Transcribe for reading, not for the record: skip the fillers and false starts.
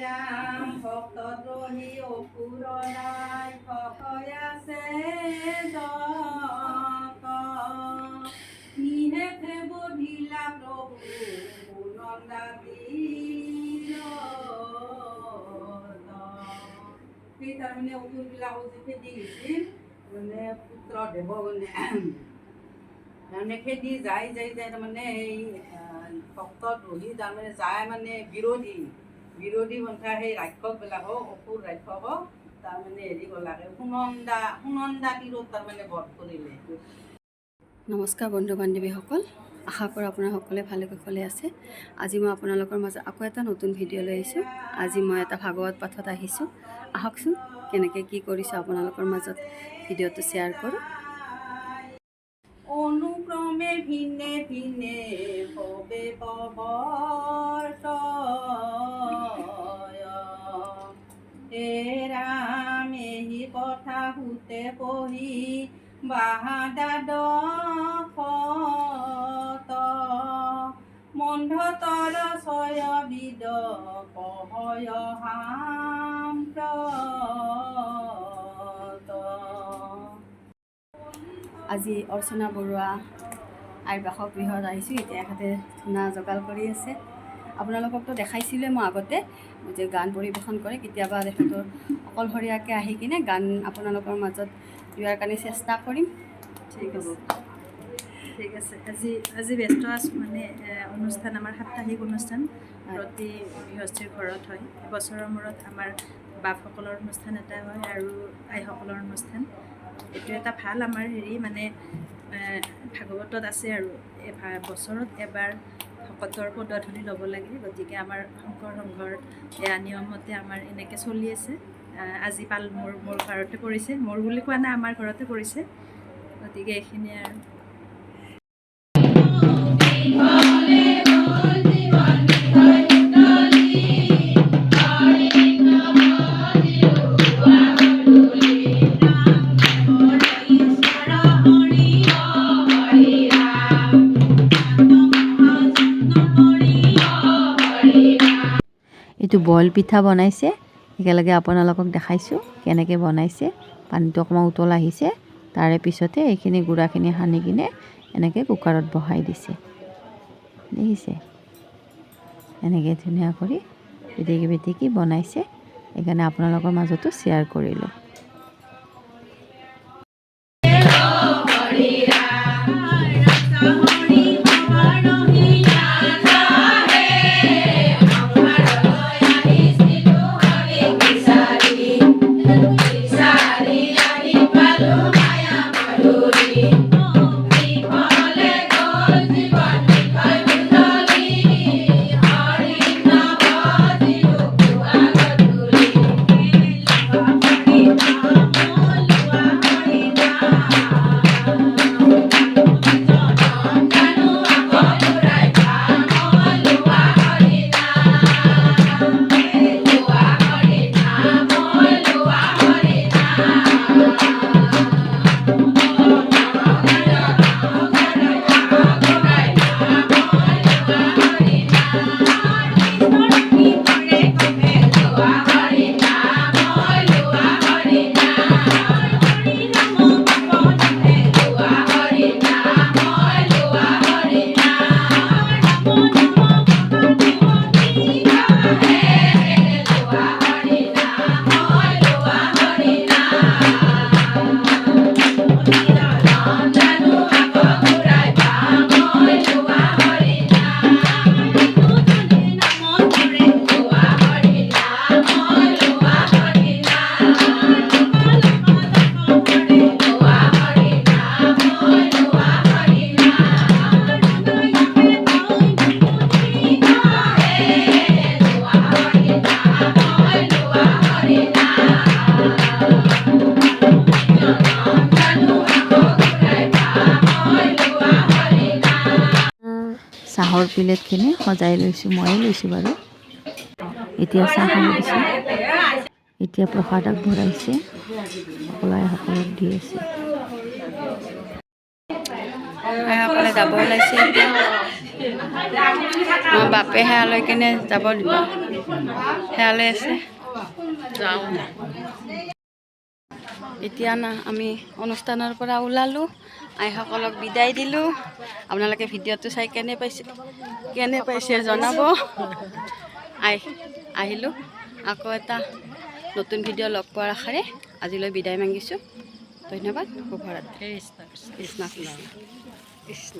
ৰাম ভক্ত দ্ৰোহী অপুৰায় খয়াছে নিহেতে বধিলা প্ৰভু নন্দাবীৰ সেই তাৰমানে অসুৰবিলাকো যে খেদি গৈছিল মানে পুত্ৰ দেৱ মানে তাৰমানে খেদি যাই তাৰমানে এই ভক্ত দ্ৰোহী তাৰমানে যায় মানে বিৰোধী পন্থা সেই ৰাক্ষসবিলাকক অসুৰ ৰাক্ষসক তাৰমানে হেৰি কলাকে সুনন্দা তীৰত তাৰমানে বধ কৰিলে। নমস্কাৰ বন্ধু বান্ধৱীসকল, আশা কৰোঁ আপোনাৰ সকলোৱে ভালে কুশলে আছে। আজি মই আপোনালোকৰ মাজত আকৌ এটা নতুন ভিডিঅ' লৈ আহিছোঁ। আজি মই এটা ভাগৱত পাঠত আহিছোঁ। আহকচোন কেনেকৈ কি কৰিছোঁ আপোনালোকৰ মাজত ভিডিঅ'টো শ্বেয়াৰ কৰোঁ। অনুক্ৰমে ভিনে ভিনে ভবে হে ৰাম এহি কথা সুতে পঢ়ি বাহাদাদ মন্ধতৰ ছয় বিদ কহয় আজি অৰ্চনা বৰুৱা আইৰ বাসগৃহত আহিছোঁ। এতিয়া এখেতে ধূনা জোগাল কৰি আছে। আপোনালোককতো দেখাইছিলোঁ মই আগতে যে গান পৰিৱেশন কৰে। কেতিয়াবা তেখেতৰ অকলশৰীয়াকৈ আহি কিনে গান আপোনালোকৰ মাজত দিয়াৰ কাৰণে চেষ্টা কৰিম। ঠিক আছে। আজি ব্যস্ত আছোঁ, মানে অনুষ্ঠান আমাৰ সাপ্তাহিক অনুষ্ঠান প্ৰতি গৃহস্থীৰ ঘৰত হয়। এবছৰৰ মূৰত আমাৰ বাপসকলৰ অনুষ্ঠান এটা হয় আৰু আইসকলৰ অনুষ্ঠান। এইটো এটা ভাল আমাৰ হেৰি মানে ভাগৱতত আছে আৰু বছৰত এবাৰ ভকতৰ পদধূলি ল'ব লাগে। গতিকে আমাৰ শংকৰ সংঘৰ এয়া নিয়মতে আমাৰ এনেকৈ চলি আছে। আজি মোৰ ঘৰতে পৰিছে, মোৰ বুলি কোৱা নাই, আমাৰ ঘৰতে পৰিছে। গতিকে এইখিনিয়ে আৰু এইটো বইল পিঠা বনাইছে, একেলগে আপোনালোকক দেখাইছোঁ কেনেকৈ বনাইছে। পানীটো অকণমান উতল আহিছে, তাৰে পিছতে এইখিনি গুড়াখিনি সানি কিনে এনেকৈ কুকাৰত বহাই দিছে। দেখিছে এনেকৈ ধুনীয়া কৰি বেটেকি বনাইছে। সেইকাৰণে আপোনালোকৰ মাজতো শ্বেয়াৰ কৰিলোঁ। চাহৰ প্লেটখিনি সজাই লৈছোঁ, ময়ে লৈছোঁ বাৰু। এতিয়া চাহ খাব দিছোঁ। এতিয়া প্ৰসাদ আগবঢ়াইছে, সকলোৱে সকলোক দি আছে। আইসকলে যাব ওলাইছে এতিয়া আমাৰ বাপে সেয়া লৈ কিনে যাব দিব সেয়া লৈ আছে এতিয়া না আমি অনুষ্ঠানৰ পৰা ওলালোঁ আইসকলক বিদায় দিলোঁ আপোনালোকে ভিডিঅ'টো চাই কেনে পাইছে জনাব আহিলোঁ আকৌ এটা নতুন ভিডিঅ' লগ পোৱাৰ আশাৰে আজিলৈ বিদায় মাগিছোঁ ধন্যবাদ শুভৰাত্ৰি কৃষ্ণ কৃষ্ণ কৃষ্ণ